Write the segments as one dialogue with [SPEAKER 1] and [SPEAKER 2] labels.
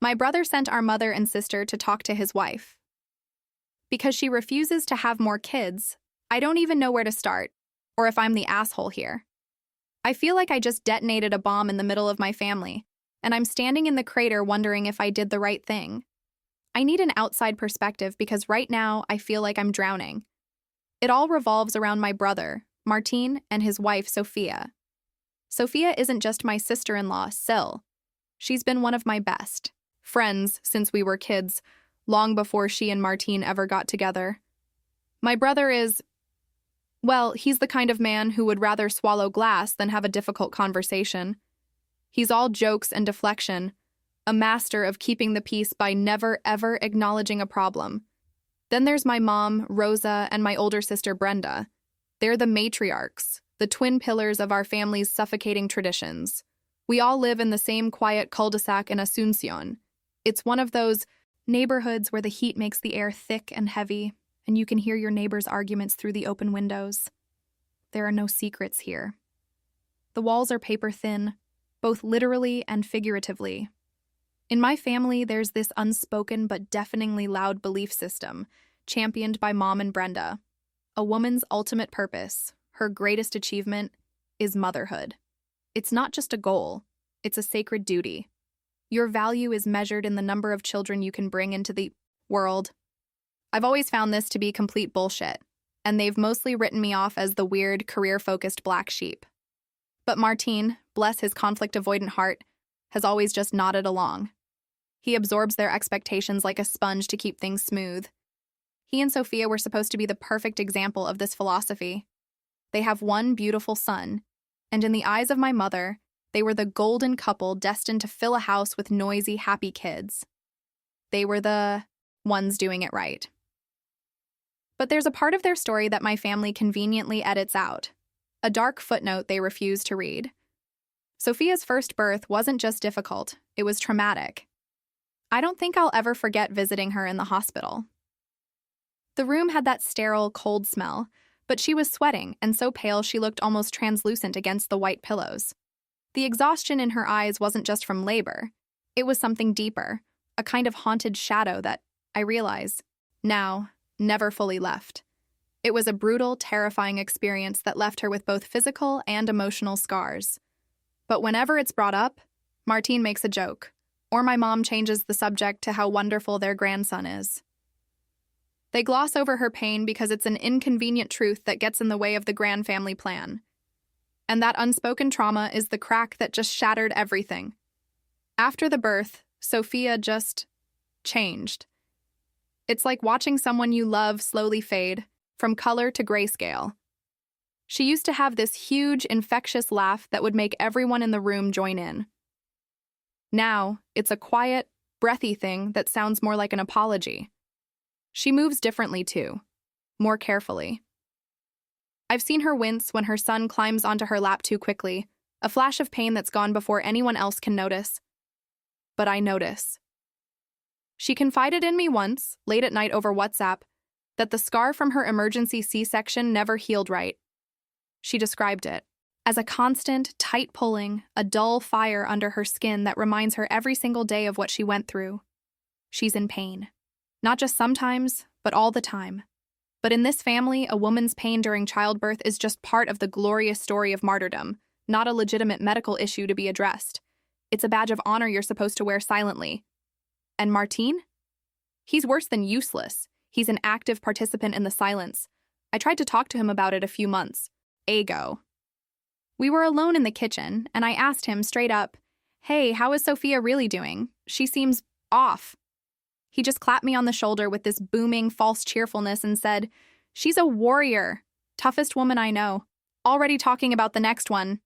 [SPEAKER 1] My brother sent our mother and sister to talk to his wife. Because she refuses to have more kids, I don't even know where to start, or if I'm the asshole here. I feel like I just detonated a bomb in the middle of my family, and I'm standing in the crater wondering if I did the right thing. I need an outside perspective because right now I feel like I'm drowning. It all revolves around my brother, Martin, and his wife, Sophia. Sophia isn't just my sister-in-law, Sil. She's been one of my best friends since we were kids, long before she and Martin ever got together. My brother is, well, he's the kind of man who would rather swallow glass than have a difficult conversation. He's all jokes and deflection, a master of keeping the peace by never, ever acknowledging a problem. Then there's my mom, Rosa, and my older sister, Brenda. They're the matriarchs, the twin pillars of our family's suffocating traditions. We all live in the same quiet cul-de-sac in Asuncion. It's one of those neighborhoods where the heat makes the air thick and heavy, and you can hear your neighbors' arguments through the open windows. There are no secrets here. The walls are paper thin, both literally and figuratively. In my family, there's this unspoken but deafeningly loud belief system, championed by Mom and Brenda. A woman's ultimate purpose, her greatest achievement, is motherhood. It's not just a goal, it's a sacred duty. Your value is measured in the number of children you can bring into the world. I've always found this to be complete bullshit, and they've mostly written me off as the weird, career-focused black sheep. But Martin, bless his conflict-avoidant heart, has always just nodded along. He absorbs their expectations like a sponge to keep things smooth. He and Sophia were supposed to be the perfect example of this philosophy. They have one beautiful son, and in the eyes of my mother, they were the golden couple destined to fill a house with noisy, happy kids. They were the ones doing it right. But there's a part of their story that my family conveniently edits out, a dark footnote they refuse to read. Sophia's first birth wasn't just difficult, it was traumatic. I don't think I'll ever forget visiting her in the hospital. The room had that sterile, cold smell, but she was sweating and so pale she looked almost translucent against the white pillows. The exhaustion in her eyes wasn't just from labor. It was something deeper, a kind of haunted shadow that, I realize, now, never fully left. It was a brutal, terrifying experience that left her with both physical and emotional scars. But whenever it's brought up, Martin makes a joke, or my mom changes the subject to how wonderful their grandson is. They gloss over her pain because it's an inconvenient truth that gets in the way of the grand family plan. And that unspoken trauma is the crack that just shattered everything. After the birth, Sophia just changed. It's like watching someone you love slowly fade, from color to grayscale. She used to have this huge, infectious laugh that would make everyone in the room join in. Now, it's a quiet, breathy thing that sounds more like an apology. She moves differently, too, more carefully. I've seen her wince when her son climbs onto her lap too quickly, a flash of pain that's gone before anyone else can notice. But I notice. She confided in me once, late at night over WhatsApp, that the scar from her emergency C-section never healed right. She described it as a constant, tight pulling, a dull fire under her skin that reminds her every single day of what she went through. She's in pain. Not just sometimes, but all the time. But in this family, a woman's pain during childbirth is just part of the glorious story of martyrdom, not a legitimate medical issue to be addressed. It's a badge of honor you're supposed to wear silently. And Martin? He's worse than useless. He's an active participant in the silence. I tried to talk to him about it a few months ago. We were alone in the kitchen, and I asked him straight up, "Hey, how is Sophia really doing? She seems off." He just clapped me on the shoulder with this booming, false cheerfulness and said, "She's a warrior. Toughest woman I know. Already talking about the next one."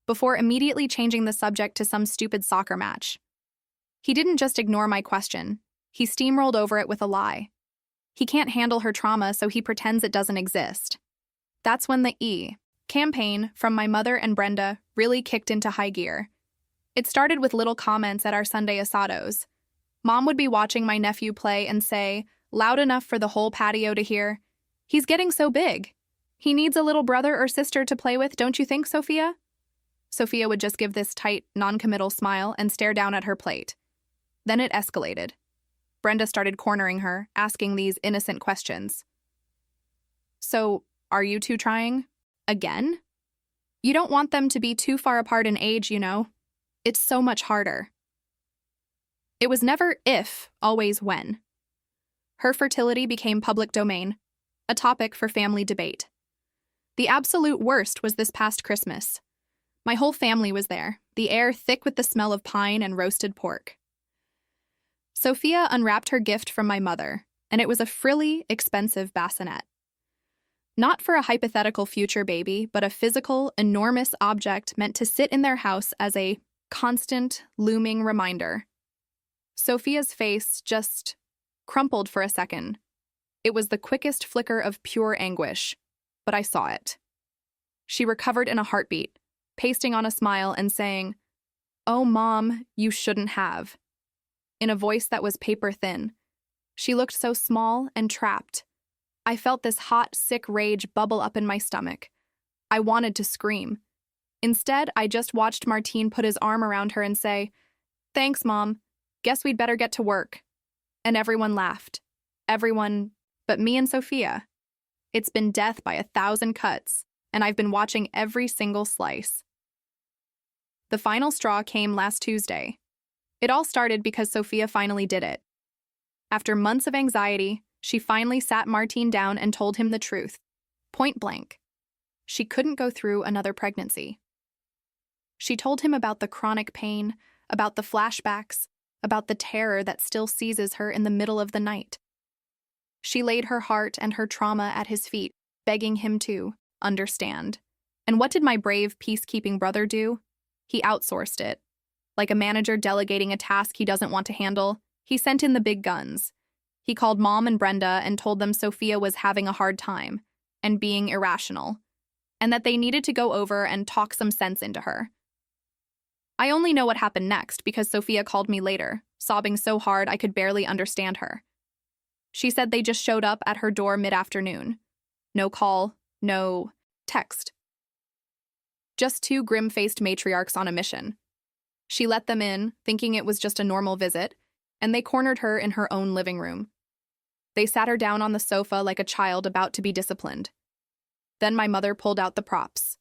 [SPEAKER 1] Before immediately changing the subject to some stupid soccer match. He didn't just ignore my question. He steamrolled over it with a lie. He can't handle her trauma, so he pretends it doesn't exist. That's when the campaign from my mother and Brenda really kicked into high gear. It started with little comments at our Sunday asados. Mom would be watching my nephew play and say, loud enough for the whole patio to hear, "He's getting so big. He needs a little brother or sister to play with, don't you think, Sophia?" Sophia would just give this tight, non-committal smile and stare down at her plate. Then it escalated. Brenda started cornering her, asking these innocent questions. So, are you two trying? Again? You don't want them to be too far apart in age, you know. It's so much harder. It was never if, always when. Her fertility became public domain, a topic for family debate. The absolute worst was this past Christmas. My whole family was there, the air thick with the smell of pine and roasted pork. Sophia unwrapped her gift from my mother, and it was a frilly, expensive bassinet. Not for a hypothetical future baby, but a physical, enormous object meant to sit in their house as a constant, looming reminder. Sophia's face just crumpled for a second. It was the quickest flicker of pure anguish, but I saw it. She recovered in a heartbeat, pasting on a smile and saying, "Oh, Mom, you shouldn't have," in a voice that was paper thin. She looked so small and trapped. I felt this hot, sick rage bubble up in my stomach. I wanted to scream. Instead, I just watched Martine put his arm around her and say, "Thanks, Mom. Guess we'd better get to work." And everyone laughed. Everyone but me and Sophia. It's been death by 1,000 cuts, and I've been watching every single slice. The final straw came last Tuesday. It all started because Sophia finally did it. After months of anxiety, she finally sat Martine down and told him the truth, point blank. She couldn't go through another pregnancy. She told him about the chronic pain, about the flashbacks, about the terror that still seizes her in the middle of the night. She laid her heart and her trauma at his feet, begging him to understand. And what did my brave peacekeeping brother do? He outsourced it. Like a manager delegating a task he doesn't want to handle, he sent in the big guns. He called Mom and Brenda and told them Sophia was having a hard time and being irrational, and that they needed to go over and talk some sense into her. I only know what happened next because Sophia called me later, sobbing so hard I could barely understand her. She said they just showed up at her door mid-afternoon. No call, no text. Just two grim-faced matriarchs on a mission. She let them in, thinking it was just a normal visit, and they cornered her in her own living room. They sat her down on the sofa like a child about to be disciplined. Then my mother pulled out the props.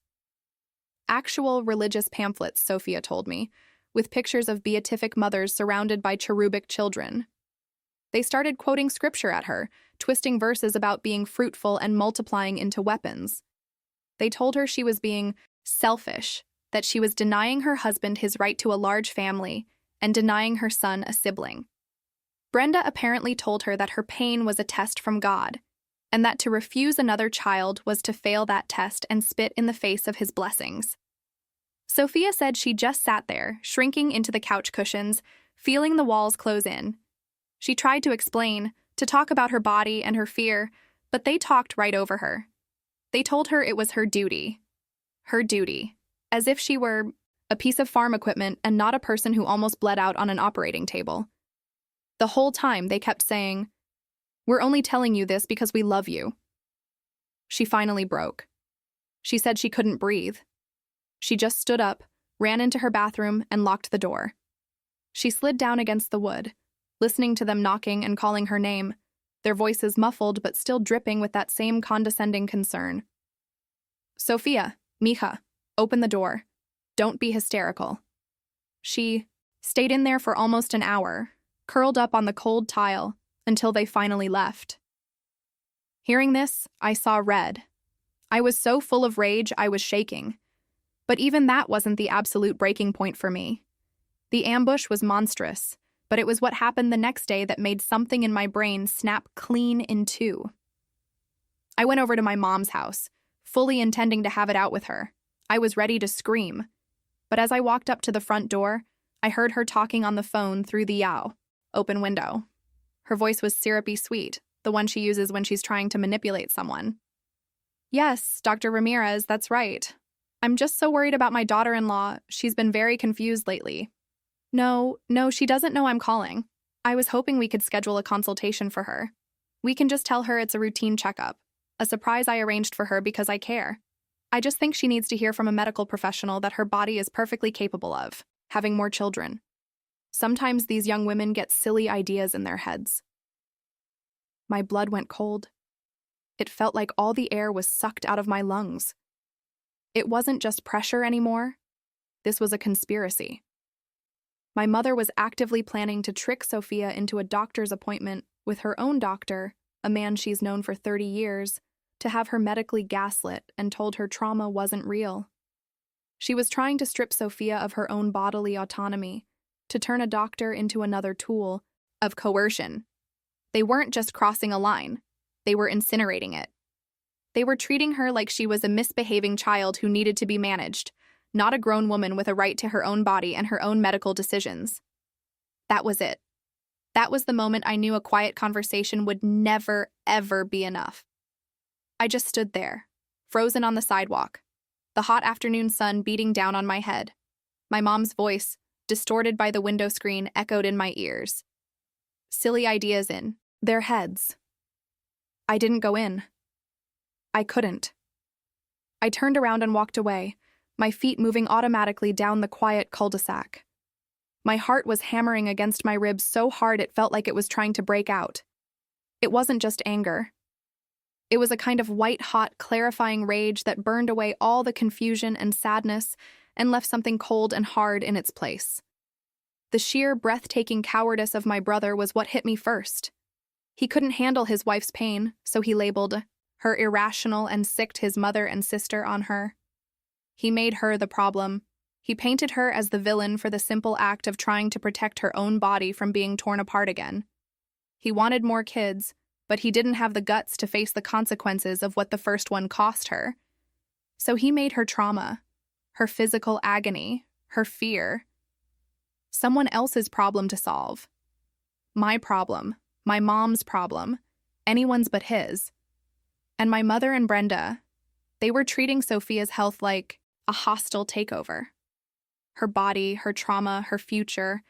[SPEAKER 1] Actual religious pamphlets, Sophia told me, with pictures of beatific mothers surrounded by cherubic children. They started quoting scripture at her, twisting verses about being fruitful and multiplying into weapons. They told her she was being selfish, that she was denying her husband his right to a large family and denying her son a sibling. Brenda apparently told her that her pain was a test from God, and that to refuse another child was to fail that test and spit in the face of his blessings. Sophia said she just sat there, shrinking into the couch cushions, feeling the walls close in. She tried to explain, to talk about her body and her fear, but they talked right over her. They told her it was her duty. Her duty. As if she were a piece of farm equipment and not a person who almost bled out on an operating table. The whole time they kept saying, "We're only telling you this because we love you." She finally broke. She said she couldn't breathe. She just stood up, ran into her bathroom, and locked the door. She slid down against the wood, listening to them knocking and calling her name, their voices muffled but still dripping with that same condescending concern. "Sophia, mija, open the door. Don't be hysterical." She stayed in there for almost an hour, curled up on the cold tile, until they finally left. Hearing this, I saw red. I was so full of rage I was shaking. But even that wasn't the absolute breaking point for me. The ambush was monstrous, but it was what happened the next day that made something in my brain snap clean in two. I went over to my mom's house, fully intending to have it out with her. I was ready to scream. But as I walked up to the front door, I heard her talking on the phone through the open window. Her voice was syrupy sweet, the one she uses when she's trying to manipulate someone. "Yes, Dr. Ramirez, that's right. I'm just so worried about my daughter-in-law. She's been very confused lately." No, she doesn't know I'm calling. I was hoping we could schedule a consultation for her. We can just tell her it's a routine checkup, a surprise I arranged for her because I care. I just think she needs to hear from a medical professional that her body is perfectly capable of having more children. Sometimes these young women get silly ideas in their heads. My blood went cold. It felt like all the air was sucked out of my lungs. It wasn't just pressure anymore. This was a conspiracy. My mother was actively planning to trick Sophia into a doctor's appointment with her own doctor, a man she's known for 30 years, to have her medically gaslit and told her trauma wasn't real. She was trying to strip Sophia of her own bodily autonomy, to turn a doctor into another tool of coercion. They weren't just crossing a line, they were incinerating it. They were treating her like she was a misbehaving child who needed to be managed, not a grown woman with a right to her own body and her own medical decisions. That was it. That was the moment I knew a quiet conversation would never, ever be enough. I just stood there, frozen on the sidewalk, the hot afternoon sun beating down on my head. My mom's voice, distorted by the window screen, echoed in my ears. Silly ideas in their heads. I didn't go in. I couldn't. I turned around and walked away, my feet moving automatically down the quiet cul-de-sac. My heart was hammering against my ribs so hard it felt like it was trying to break out. It wasn't just anger. It was a kind of white-hot, clarifying rage that burned away all the confusion and sadness and left something cold and hard in its place. The sheer, breathtaking cowardice of my brother was what hit me first. He couldn't handle his wife's pain, so he labeled her irrational and sicked his mother and sister on her. He made her the problem. He painted her as the villain for the simple act of trying to protect her own body from being torn apart again. He wanted more kids, but he didn't have the guts to face the consequences of what the first one cost her. So he made her trauma, her physical agony, her fear, someone else's problem to solve. My problem, my mom's problem, anyone's but his. And my mother and Brenda, they were treating Sophia's health like a hostile takeover. Her body, her trauma, her future,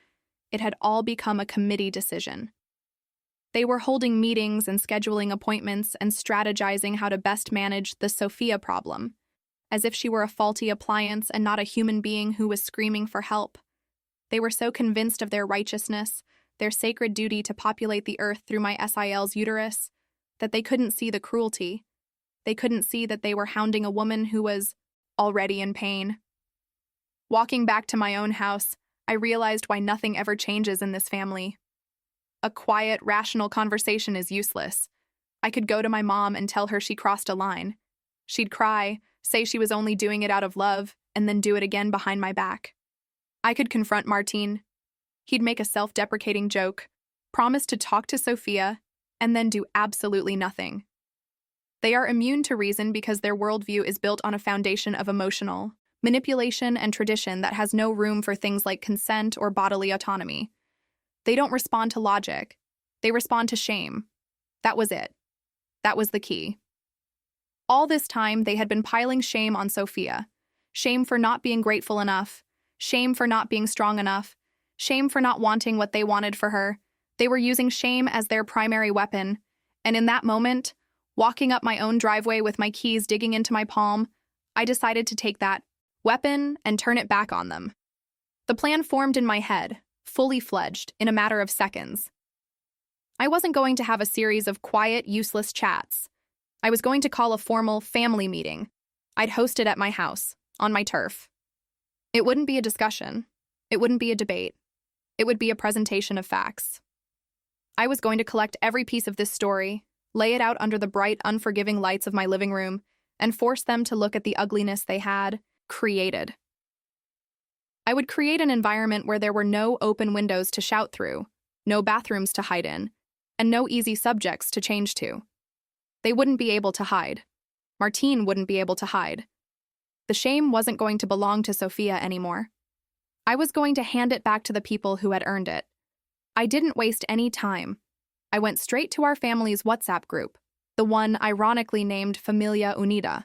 [SPEAKER 1] it had all become a committee decision. They were holding meetings and scheduling appointments and strategizing how to best manage the Sophia problem, as if she were a faulty appliance and not a human being who was screaming for help. They were so convinced of their righteousness, their sacred duty to populate the earth through my SIL's uterus, that they couldn't see the cruelty. They couldn't see that they were hounding a woman who was already in pain. Walking back to my own house, I realized why nothing ever changes in this family. A quiet, rational conversation is useless. I could go to my mom and tell her she crossed a line. She'd cry, say she was only doing it out of love, and then do it again behind my back. I could confront Martin. He'd make a self-deprecating joke, promise to talk to Sophia, and then do absolutely nothing. They are immune to reason because their worldview is built on a foundation of emotional manipulation and tradition that has no room for things like consent or bodily autonomy. They don't respond to logic. They respond to shame. That was it. That was the key. All this time, they had been piling shame on Sophia. Shame for not being grateful enough. Shame for not being strong enough. Shame for not wanting what they wanted for her. They were using shame as their primary weapon. And in that moment, walking up my own driveway with my keys digging into my palm, I decided to take that weapon and turn it back on them. The plan formed in my head, fully fledged, in a matter of seconds. I wasn't going to have a series of quiet, useless chats. I was going to call a formal family meeting. I'd host it at my house, on my turf. It wouldn't be a discussion. It wouldn't be a debate. It would be a presentation of facts. I was going to collect every piece of this story, lay it out under the bright, unforgiving lights of my living room, and force them to look at the ugliness they had created. I would create an environment where there were no open windows to shout through, no bathrooms to hide in, and no easy subjects to change to. They wouldn't be able to hide. Martin wouldn't be able to hide. The shame wasn't going to belong to Sophia anymore. I was going to hand it back to the people who had earned it. I didn't waste any time. I went straight to our family's WhatsApp group, the one ironically named Familia Unida,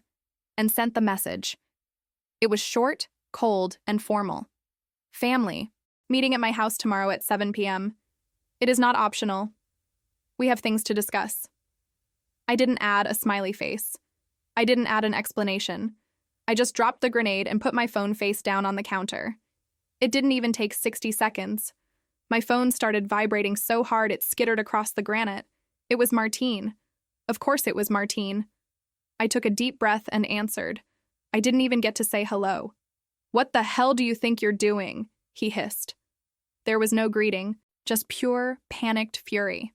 [SPEAKER 1] and sent the message. It was short, cold, and formal. Family, meeting at my house tomorrow at 7 p.m. It is not optional. We have things to discuss. I didn't add a smiley face. I didn't add an explanation. I just dropped the grenade and put my phone face down on the counter. It didn't even take 60 seconds. My phone started vibrating so hard it skittered across the granite. It was Martine. Of course it was Martine. I took a deep breath and answered. I didn't even get to say hello. "What the hell do you think you're doing?" he hissed. There was no greeting, just pure, panicked fury.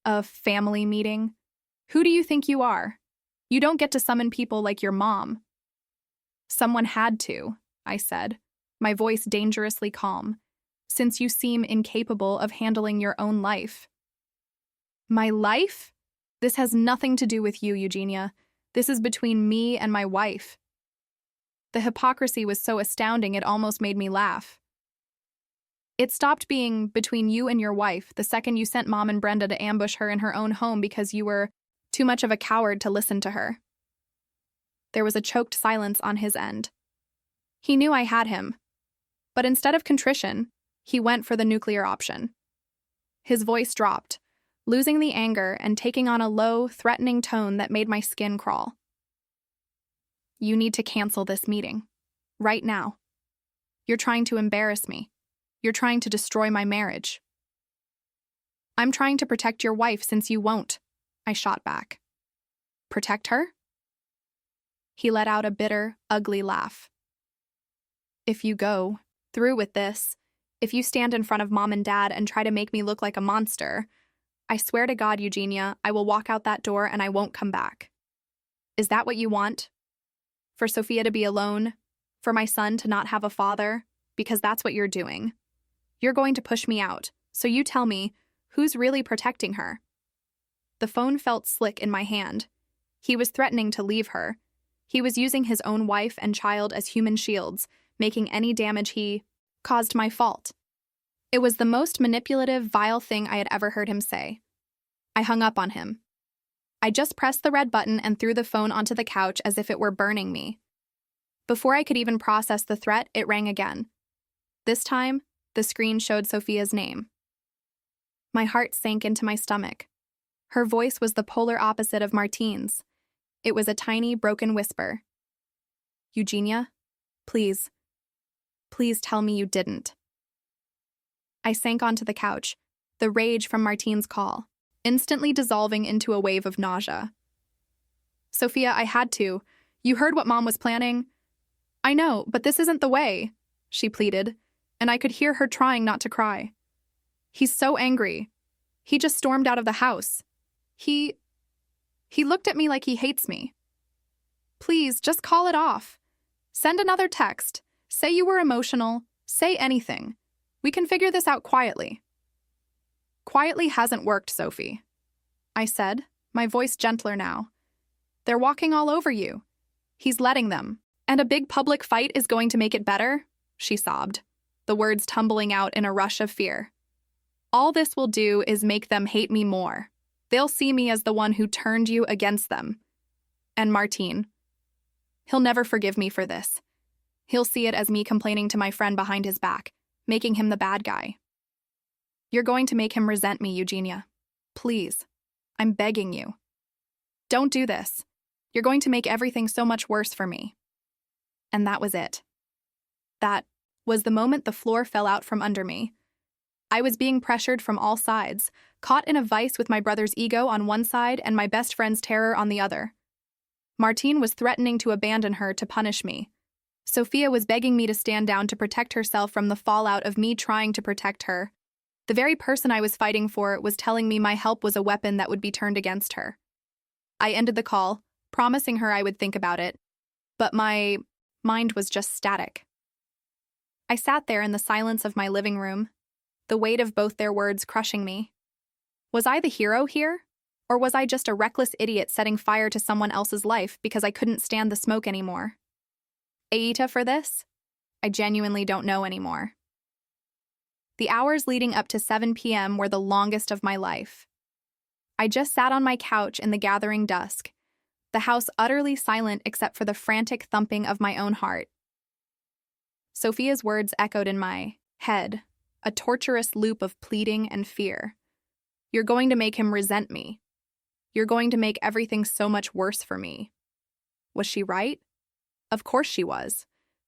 [SPEAKER 1] "A family meeting? Who do you think you are? You don't get to summon people like your mom." "Someone had to," I said, my voice dangerously calm, "since you seem incapable of handling your own life." "My life? This has nothing to do with you, Eugenia. This is between me and my wife." The hypocrisy was so astounding it almost made me laugh. "It stopped being between you and your wife the second you sent Mom and Brenda to ambush her in her own home because you were too much of a coward to listen to her." There was a choked silence on his end. He knew I had him, but instead of contrition, he went for the nuclear option. His voice dropped, losing the anger and taking on a low, threatening tone that made my skin crawl. "You need to cancel this meeting. Right now. You're trying to embarrass me. You're trying to destroy my marriage." "I'm trying to protect your wife since you won't," I shot back. "Protect her?" He let out a bitter, ugly laugh. "If you go through with this, if you stand in front of Mom and Dad and try to make me look like a monster, I swear to God, Eugenia, I will walk out that door and I won't come back. Is that what you want? For Sophia to be alone? For my son to not have a father? Because that's what you're doing. You're going to push me out, so you tell me, who's really protecting her?" The phone felt slick in my hand. He was threatening to leave her. He was using his own wife and child as human shields, making any damage he caused my fault. It was the most manipulative, vile thing I had ever heard him say. I hung up on him. I just pressed the red button and threw the phone onto the couch as if it were burning me. Before I could even process the threat, it rang again. This time, the screen showed Sophia's name. My heart sank into my stomach. Her voice was the polar opposite of Martine's. It was a tiny, broken whisper. "Eugenia, please, please tell me you didn't." I sank onto the couch, the rage from Martine's call, instantly dissolving into a wave of nausea. "Sophia, I had to. You heard what Mom was planning." "I know, but this isn't the way," she pleaded, and I could hear her trying not to cry. "He's so angry. He just stormed out of the house. He looked at me like he hates me. Please, just call it off. Send another text. Say you were emotional. Say anything. We can figure this out quietly." "Quietly hasn't worked, Sophie," I said, my voice gentler now. "They're walking all over you. He's letting them. And a big public fight is going to make it better?" she sobbed, the words tumbling out in a rush of fear. "All this will do is make them hate me more. They'll see me as the one who turned you against them. And Martine, he'll never forgive me for this. He'll see it as me complaining to my friend behind his back, making him the bad guy. You're going to make him resent me, Eugenia. Please, I'm begging you. Don't do this. You're going to make everything so much worse for me." And that was it. That was the moment the floor fell out from under me. I was being pressured from all sides, caught in a vice with my brother's ego on one side and my best friend's terror on the other. Martine was threatening to abandon her to punish me. Sophia was begging me to stand down to protect herself from the fallout of me trying to protect her. The very person I was fighting for was telling me my help was a weapon that would be turned against her. I ended the call, promising her I would think about it, but my mind was just static. I sat there in the silence of my living room, the weight of both their words crushing me. Was I the hero here? Or was I just a reckless idiot setting fire to someone else's life because I couldn't stand the smoke anymore? Aita for this? I genuinely don't know anymore. The hours leading up to 7 p.m. were the longest of my life. I just sat on my couch in the gathering dusk, the house utterly silent except for the frantic thumping of my own heart. Sophia's words echoed in my head, a torturous loop of pleading and fear. You're going to make him resent me. You're going to make everything so much worse for me. Was she right? Of course she was.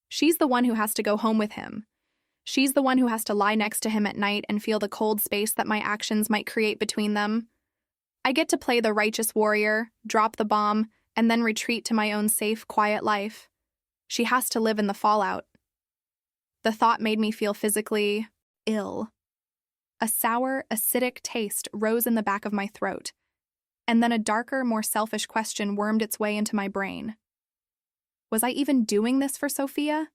[SPEAKER 1] She's the one who has to go home with him. She's the one who has to lie next to him at night and feel the cold space that my actions might create between them. I get to play the righteous warrior, drop the bomb, and then retreat to my own safe, quiet life. She has to live in the fallout. The thought made me feel physically ill. A sour, acidic taste rose in the back of my throat, and then a darker, more selfish question wormed its way into my brain. Was I even doing this for Sophia?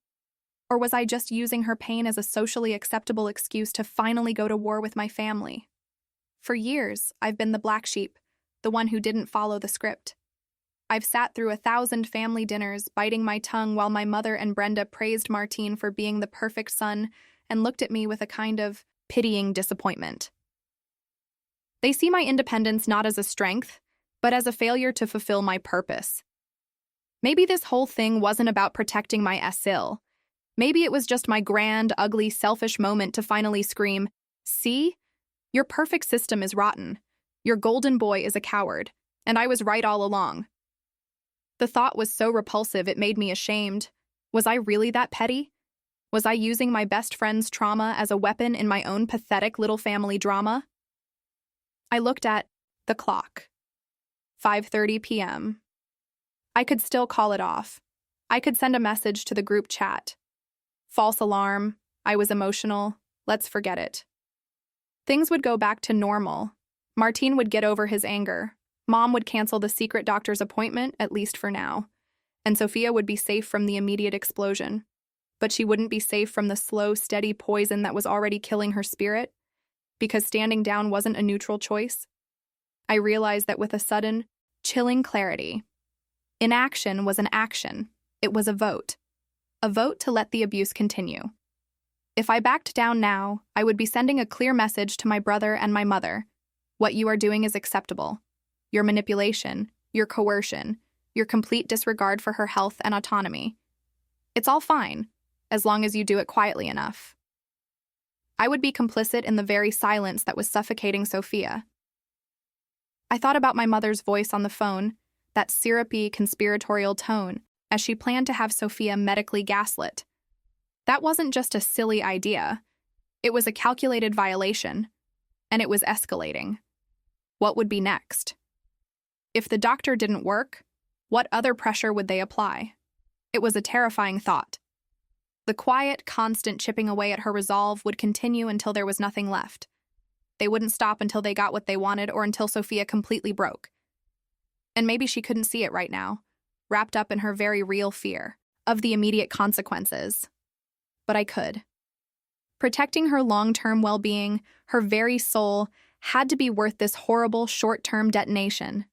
[SPEAKER 1] Or was I just using her pain as a socially acceptable excuse to finally go to war with my family? For years, I've been the black sheep, the one who didn't follow the script. I've sat through 1,000 family dinners, biting my tongue while my mother and Brenda praised Martine for being the perfect son and looked at me with a kind of pitying disappointment. They see my independence not as a strength, but as a failure to fulfill my purpose. Maybe this whole thing wasn't about protecting my asyl. Maybe it was just my grand, ugly, selfish moment to finally scream, "See? Your perfect system is rotten. Your golden boy is a coward, and I was right all along." The thought was so repulsive it made me ashamed. Was I really that petty? Was I using my best friend's trauma as a weapon in my own pathetic little family drama? I looked at the clock. 5:30 p.m. I could still call it off. I could send a message to the group chat. False alarm. I was emotional. Let's forget it. Things would go back to normal. Martine would get over his anger. Mom would cancel the secret doctor's appointment, at least for now. And Sophia would be safe from the immediate explosion. But she wouldn't be safe from the slow, steady poison that was already killing her spirit, because standing down wasn't a neutral choice. I realized that with a sudden, chilling clarity. Inaction was an action. It was a vote. A vote to let the abuse continue. If I backed down now, I would be sending a clear message to my brother and my mother. What you are doing is acceptable. Your manipulation, your coercion, your complete disregard for her health and autonomy. It's all fine, as long as you do it quietly enough. I would be complicit in the very silence that was suffocating Sophia. I thought about my mother's voice on the phone, that syrupy, conspiratorial tone, as she planned to have Sophia medically gaslit. That wasn't just a silly idea. It was a calculated violation, and it was escalating. What would be next? If the doctor didn't work, what other pressure would they apply? It was a terrifying thought. The quiet, constant chipping away at her resolve would continue until there was nothing left. They wouldn't stop until they got what they wanted or until Sophia completely broke. And maybe she couldn't see it right now, wrapped up in her very real fear of the immediate consequences. But I could. Protecting her long-term well-being, her very soul, had to be worth this horrible short-term detonation.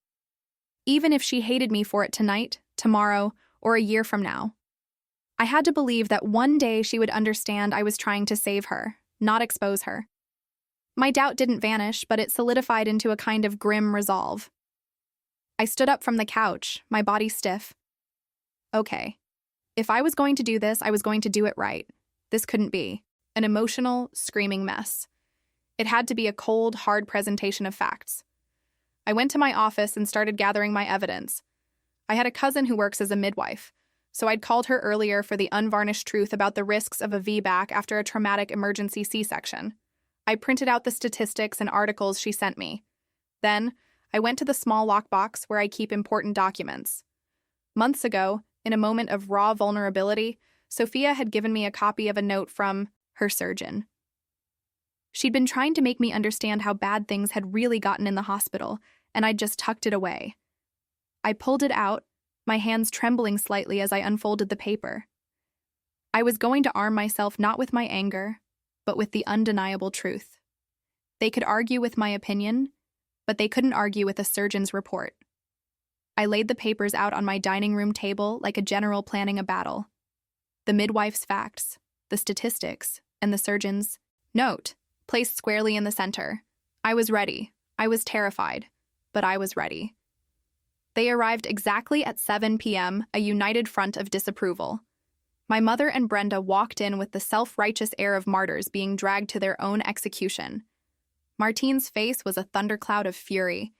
[SPEAKER 1] Even if she hated me for it tonight, tomorrow, or a year from now. I had to believe that one day she would understand I was trying to save her, not expose her. My doubt didn't vanish, but it solidified into a kind of grim resolve. I stood up from the couch, my body stiff. Okay. If I was going to do this, I was going to do it right. This couldn't be an emotional, screaming mess. It had to be a cold, hard presentation of facts. I went to my office and started gathering my evidence. I had a cousin who works as a midwife, so I'd called her earlier for the unvarnished truth about the risks of a VBAC after a traumatic emergency C-section. I printed out the statistics and articles she sent me. Then, I went to the small lockbox where I keep important documents. Months ago, in a moment of raw vulnerability, Sophia had given me a copy of a note from her surgeon. She'd been trying to make me understand how bad things had really gotten in the hospital, and I'd just tucked it away. I pulled it out, my hands trembling slightly as I unfolded the paper. I was going to arm myself not with my anger, but with the undeniable truth. They could argue with my opinion, but they couldn't argue with a surgeon's report. I laid the papers out on my dining room table like a general planning a battle. The midwife's facts, the statistics, and the surgeon's note, placed squarely in the center. I was ready. I was terrified, but I was ready. They arrived exactly at 7 p.m., a united front of disapproval. My mother and Brenda walked in with the self-righteous air of martyrs being dragged to their own execution. Martine's face was a thundercloud of fury.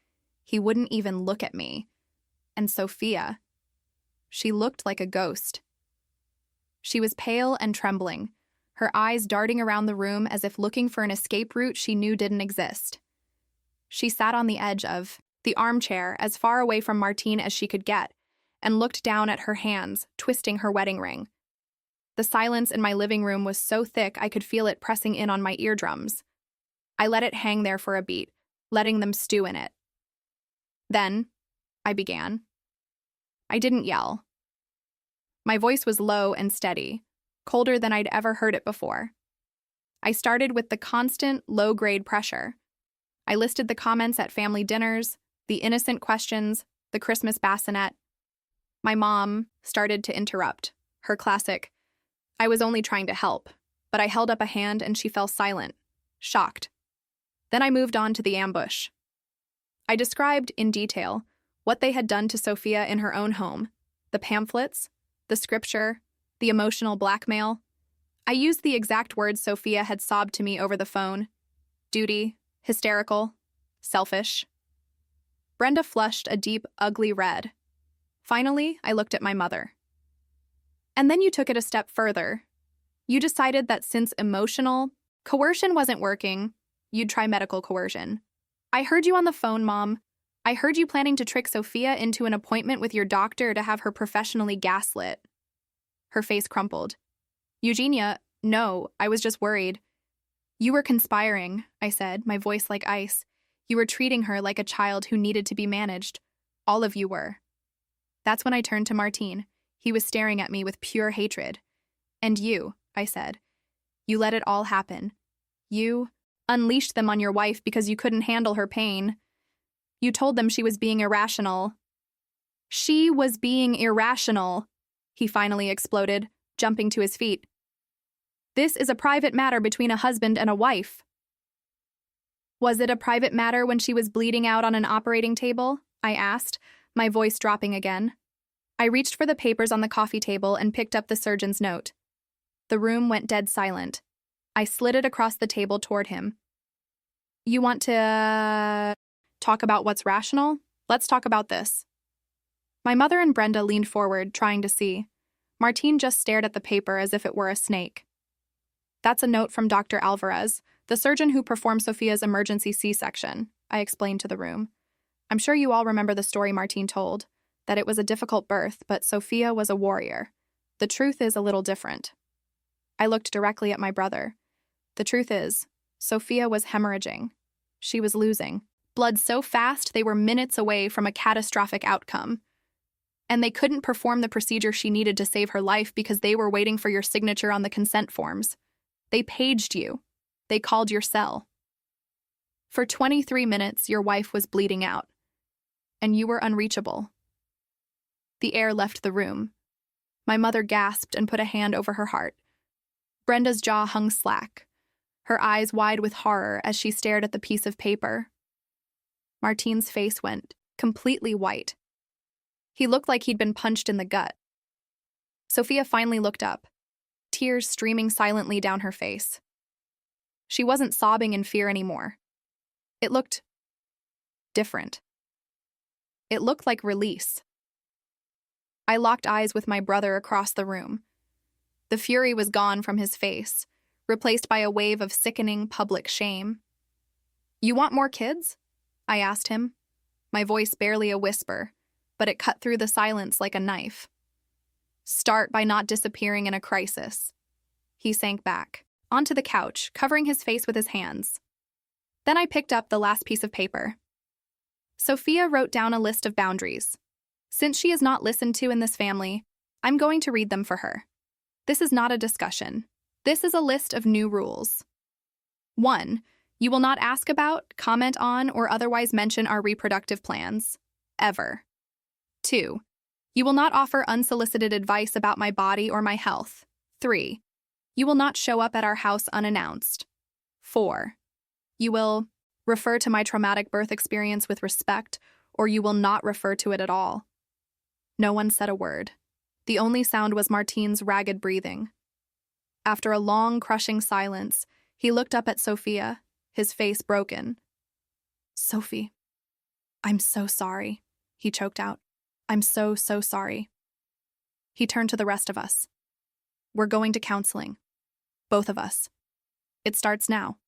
[SPEAKER 1] He wouldn't even look at me. And Sophia. She looked like a ghost. She was pale and trembling, her eyes darting around the room as if looking for an escape route she knew didn't exist. She sat on the edge of the armchair as far away from Martine as she could get and looked down at her hands, twisting her wedding ring. The silence in my living room was so thick I could feel it pressing in on my eardrums. I let it hang there for a beat, letting them stew in it. Then, I began. I didn't yell. My voice was low and steady, colder than I'd ever heard it before. I started with the constant, low-grade pressure. I listed the comments at family dinners, the innocent questions, the Christmas bassinet. My mom started to interrupt, her classic, "I was only trying to help," but I held up a hand and she fell silent, shocked. Then I moved on to the ambush. I described, in detail, what they had done to Sophia in her own home, the pamphlets, the scripture, the emotional blackmail. I used the exact words Sophia had sobbed to me over the phone: duty, hysterical, selfish. Brenda flushed a deep, ugly red. Finally, I looked at my mother. And then you took it a step further. You decided that since emotional coercion wasn't working, you'd try medical coercion. I heard you on the phone, Mom. I heard you planning to trick Sophia into an appointment with your doctor to have her professionally gaslit. Her face crumpled. Eugenia, no, I was just worried. You were conspiring, I said, my voice like ice. You were treating her like a child who needed to be managed. All of you were. That's when I turned to Martine. He was staring at me with pure hatred. And you, I said. You let it all happen. You unleashed them on your wife because you couldn't handle her pain. You told them she was being irrational. She was being irrational, he finally exploded, jumping to his feet. This is a private matter between a husband and a wife. Was it a private matter when she was bleeding out on an operating table? I asked, my voice dropping again. I reached for the papers on the coffee table and picked up the surgeon's note. The room went dead silent. I slid it across the table toward him. You want to talk about what's rational? Let's talk about this. My mother and Brenda leaned forward, trying to see. Martine just stared at the paper as if it were a snake. That's a note from Dr. Alvarez, the surgeon who performed Sophia's emergency C-section, I explained to the room. I'm sure you all remember the story Martine told, that it was a difficult birth, but Sophia was a warrior. The truth is a little different. I looked directly at my brother. The truth is, Sophia was hemorrhaging. She was losing blood so fast they were minutes away from a catastrophic outcome. And they couldn't perform the procedure she needed to save her life because they were waiting for your signature on the consent forms. They paged you. They called your cell. For 23 minutes, your wife was bleeding out. And you were unreachable. The air left the room. My mother gasped and put a hand over her heart. Brenda's jaw hung slack, her eyes wide with horror as she stared at the piece of paper. Martine's face went completely white. He looked like he'd been punched in the gut. Sophia finally looked up, tears streaming silently down her face. She wasn't sobbing in fear anymore. It looked different. It looked like release. I locked eyes with my brother across the room. The fury was gone from his face, replaced by a wave of sickening public shame. You want more kids? I asked him, my voice barely a whisper, but it cut through the silence like a knife. Start by not disappearing in a crisis. He sank back, onto the couch, covering his face with his hands. Then I picked up the last piece of paper. Sophia wrote down a list of boundaries. Since she is not listened to in this family, I'm going to read them for her. This is not a discussion. This is a list of new rules. 1. You will not ask about, comment on, or otherwise mention our reproductive plans. Ever. 2. You will not offer unsolicited advice about my body or my health. 3. You will not show up at our house unannounced. 4. You will refer to my traumatic birth experience with respect, or you will not refer to it at all. No one said a word. The only sound was Martine's ragged breathing. After a long, crushing silence, he looked up at Sophia, his face broken. Sophie, I'm so sorry, he choked out. I'm so sorry. He turned to the rest of us. We're going to counseling. Both of us. It starts now.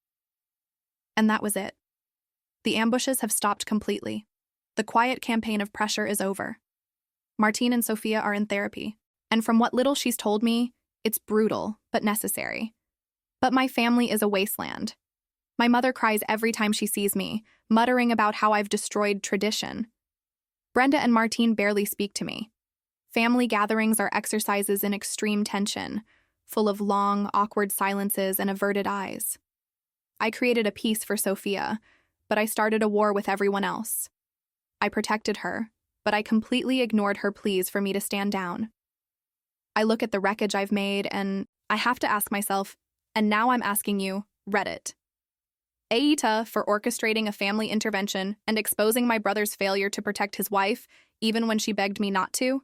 [SPEAKER 1] And that was it. The ambushes have stopped completely. The quiet campaign of pressure is over. Martine and Sophia are in therapy, and from what little she's told me, it's brutal, but necessary. But my family is a wasteland. My mother cries every time she sees me, muttering about how I've destroyed tradition. Brenda and Martine barely speak to me. Family gatherings are exercises in extreme tension, full of long, awkward silences and averted eyes. I created a peace for Sophia, but I started a war with everyone else. I protected her, but I completely ignored her pleas for me to stand down. I look at the wreckage I've made, and I have to ask myself, and now I'm asking you, Reddit. Aita for orchestrating a family intervention and exposing my brother's failure to protect his wife, even when she begged me not to?